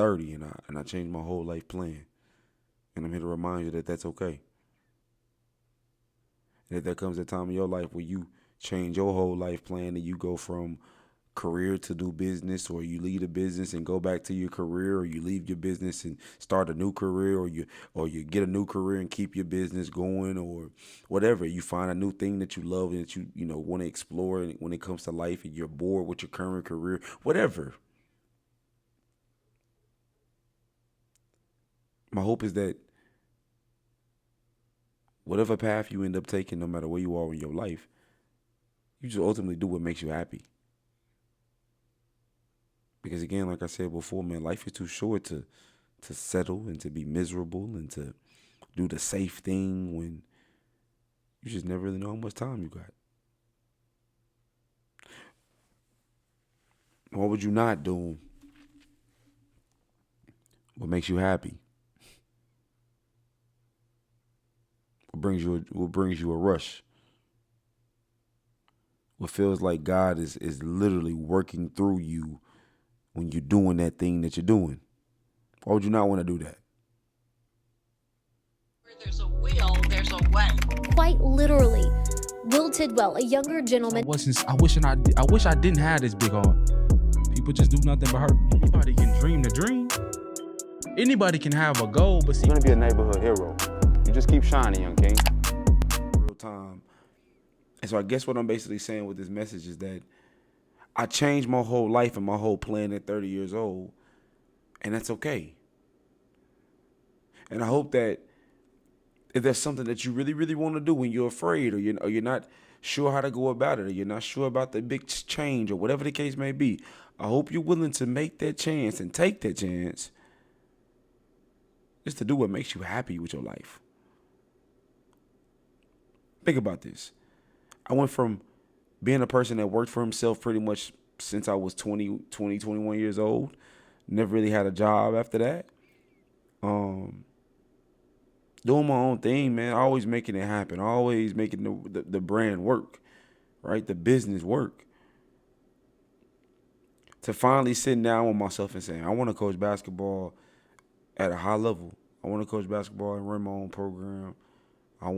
30 and I changed my whole life plan. And I'm here to remind you that that's okay. And if there comes a time in your life where you change your whole life plan and you go from career to do business, or you leave a business and go back to your career, or you leave your business and start a new career, or you get a new career and keep your business going, or whatever, you find a new thing that you love and that you know want to explore when it comes to life, and you're bored with your current career, whatever. My hope is that whatever path you end up taking, no matter where you are in your life, you just ultimately do what makes you happy. Because again, like I said before, man, life is too short to settle and to be miserable and to do the safe thing when you just never really know how much time you got. What would you not do? What makes you happy? What brings you a rush? What feels like God is literally working through you when you're doing that thing that you're doing? Why would you not want to do that? Where there's a will, there's a way. Quite literally, Will Tidwell, a younger gentleman. I wish I didn't have this big heart. People just do nothing but hurt me. Anybody can dream the dream. Anybody can have a goal, but see, You're gonna be a neighborhood hero. You just keep shining, young king. Real time. And so I guess what I'm basically saying with this message is that I changed my whole life and my whole plan at 30 years old, and that's okay. And I hope that if there's something that you really, really want to do and you're afraid, or you're not sure how to go about it, or you're not sure about the big change, or whatever the case may be, I hope you're willing to make that chance and take that chance just to do what makes you happy with your life. Think about this. I went from being a person that worked for himself pretty much since I was 21 years old. Never really had a job after that. Doing my own thing, man. Always making it happen. Always making the brand work, right? The business work. To finally sitting down with myself and saying, I want to coach basketball at a high level. I want to coach basketball and run my own program. I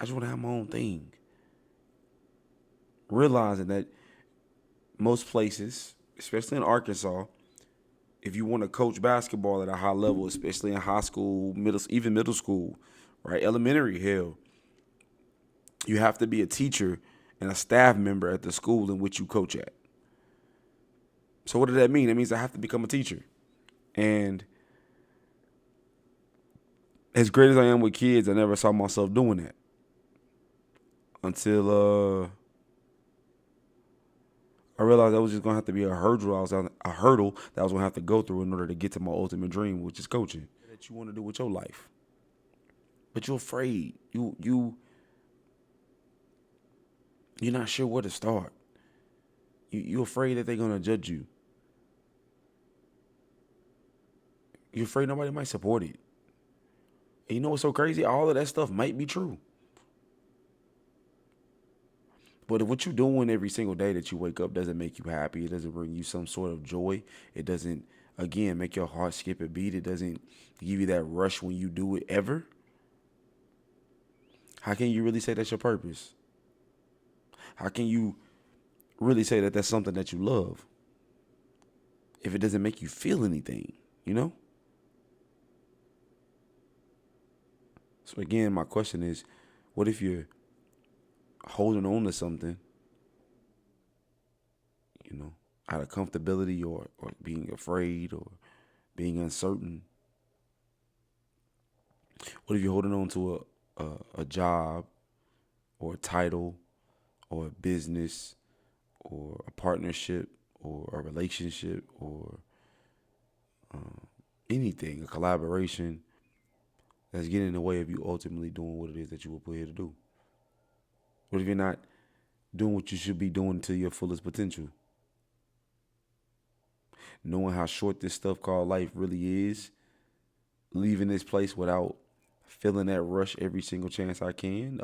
just want to have my own thing. Realizing that most places, especially in Arkansas, if you want to coach basketball at a high level, especially in high school, even middle school, right, elementary, hell, you have to be a teacher and a staff member at the school in which you coach at. So what does that mean? That means I have to become a teacher. And as great as I am with kids, I never saw myself doing that until I realized that was just gonna have to be a hurdle that I was gonna have to go through in order to get to my ultimate dream, which is coaching. That you want to do with your life, but you're afraid. You're not sure where to start. You're afraid that they're gonna judge you. You're afraid nobody might support it. And you know what's so crazy? All of that stuff might be true. But if what you're doing every single day that you wake up doesn't make you happy, it doesn't bring you some sort of joy, it doesn't, again, make your heart skip a beat, it doesn't give you that rush when you do it ever, how can you really say that's your purpose? How can you really say that that's something that you love if it doesn't make you feel anything, you know? So again, my question is, what if you're holding on to something, you know, out of comfortability or being afraid or being uncertain? What if you're holding on to a job or a title or a business or a partnership or a relationship or anything, a collaboration that's getting in the way of you ultimately doing what it is that you were put here to do? What if you're not doing what you should be doing to your fullest potential? Knowing how short this stuff called life really is, leaving this place without feeling that rush every single chance I can,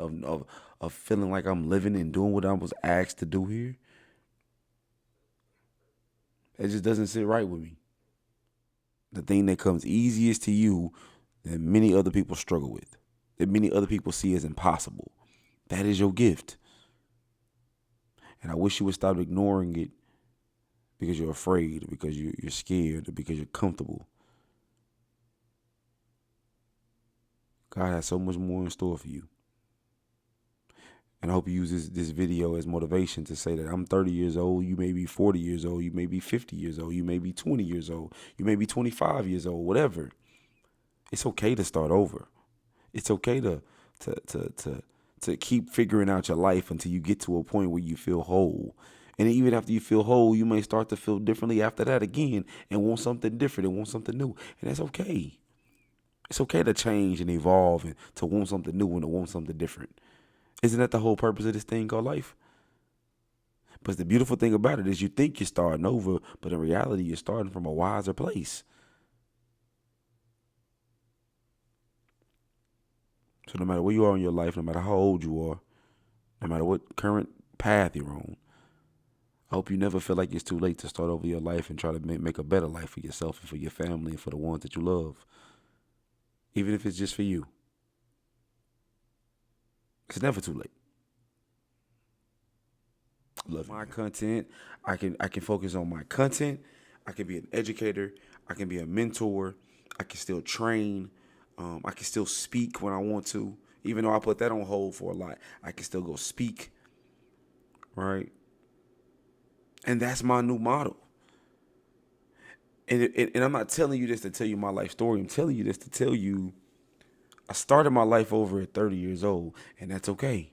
of feeling like I'm living and doing what I was asked to do here. It just doesn't sit right with me. The thing that comes easiest to you that many other people struggle with, that many other people see as impossible, that is your gift. And I wish you would stop ignoring it because you're afraid, or because you're scared, or because you're comfortable. God has so much more in store for you. And I hope you use this video as motivation to say that I'm 30 years old, you may be 40 years old, you may be 50 years old, you may be 20 years old, you may be 25 years old, whatever. It's okay to start over. It's okay to keep figuring out your life until you get to a point where you feel whole. And even after you feel whole, you may start to feel differently after that again and want something different and want something new. And that's okay. It's okay to change and evolve and to want something new and to want something different. Isn't that the whole purpose of this thing called life? But the beautiful thing about it is you think you're starting over, but in reality, you're starting from a wiser place. So no matter where you are in your life, no matter how old you are, no matter what current path you're on, I hope you never feel like it's too late to start over your life and try to make a better life for yourself and for your family and for the ones that you love. Even if it's just for you. It's never too late. Love my content. I can focus on my content. I can be an educator. I can be a mentor. I can still train. I can still speak when I want to. Even though I put that on hold for a lot, I can still go speak. Right? And that's my new model. And I'm not telling you this to tell you my life story. I'm telling you this to tell you I started my life over at 30 years old, and that's okay.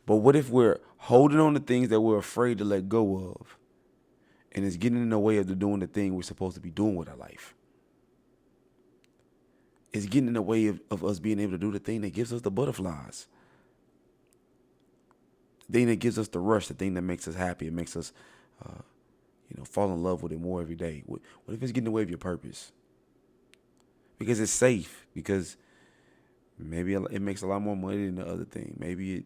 But what if we're holding on to things that we're afraid to let go of, and it's getting in the way of doing the thing we're supposed to be doing with our life? It's getting in the way of us being able to do the thing that gives us the butterflies. The thing that gives us the rush, the thing that makes us happy, it makes us, fall in love with it more every day. What if it's getting in the way of your purpose? Because it's safe, because maybe it makes a lot more money than the other thing. Maybe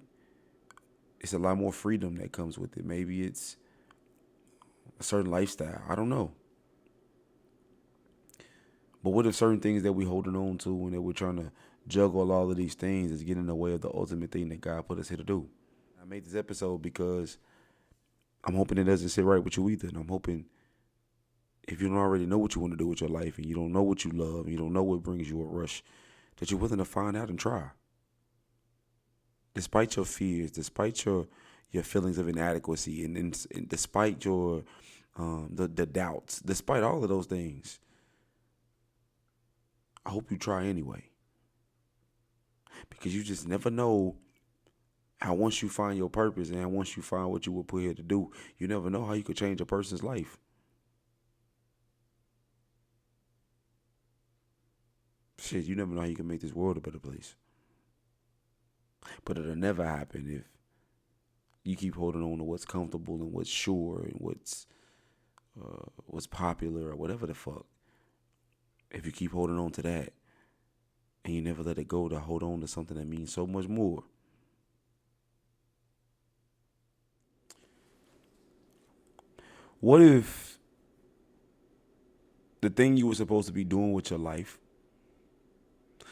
it's a lot more freedom that comes with it. Maybe it's a certain lifestyle. I don't know. But what if certain things that we're holding on to and that we're trying to juggle all of these things is getting in the way of the ultimate thing that God put us here to do? I made this episode because I'm hoping it doesn't sit right with you either. And I'm hoping if you don't already know what you want to do with your life and you don't know what you love and you don't know what brings you a rush, that you're willing to find out and try. Despite your fears, despite your feelings of inadequacy, and despite your the doubts, despite all of those things, I hope you try anyway. Because you just never know how once you find your purpose and once you find what you were put here to do, you never know how you could change a person's life. Shit, you never know how you can make this world a better place. But it'll never happen if you keep holding on to what's comfortable and what's sure and what's popular or whatever the fuck. If you keep holding on to that and you never let it go to hold on to something that means so much more. What if the thing you were supposed to be doing with your life,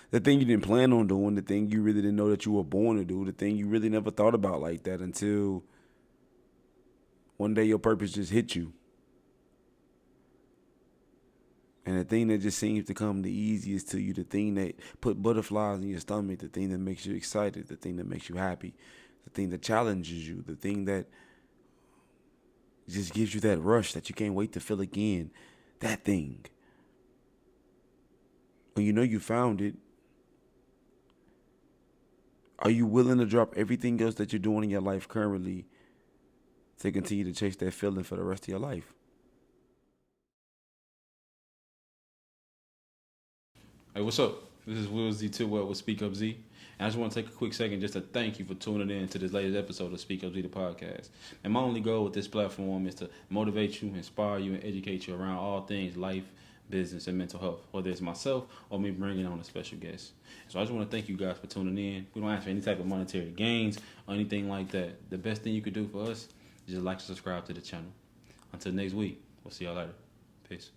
the thing you didn't plan on doing, the thing you really didn't know that you were born to do, the thing you really never thought about like that until one day your purpose just hit you? And the thing that just seems to come the easiest to you, the thing that put butterflies in your stomach, the thing that makes you excited, the thing that makes you happy, the thing that challenges you, the thing that just gives you that rush that you can't wait to feel again, that thing. When you know you found it, are you willing to drop everything else that you're doing in your life currently to continue to chase that feeling for the rest of your life? Hey, what's up? This is Will Z Tidwell with SpeakUPZee. And I just want to take a quick second just to thank you for tuning in to this latest episode of SpeakUPZee the Podcast. And my only goal with this platform is to motivate you, inspire you, and educate you around all things life, business, and mental health, whether it's myself or me bringing on a special guest. So I just want to thank you guys for tuning in. We don't ask for any type of monetary gains or anything like that. The best thing you could do for us is just like and subscribe to the channel. Until next week, we'll see y'all later. Peace.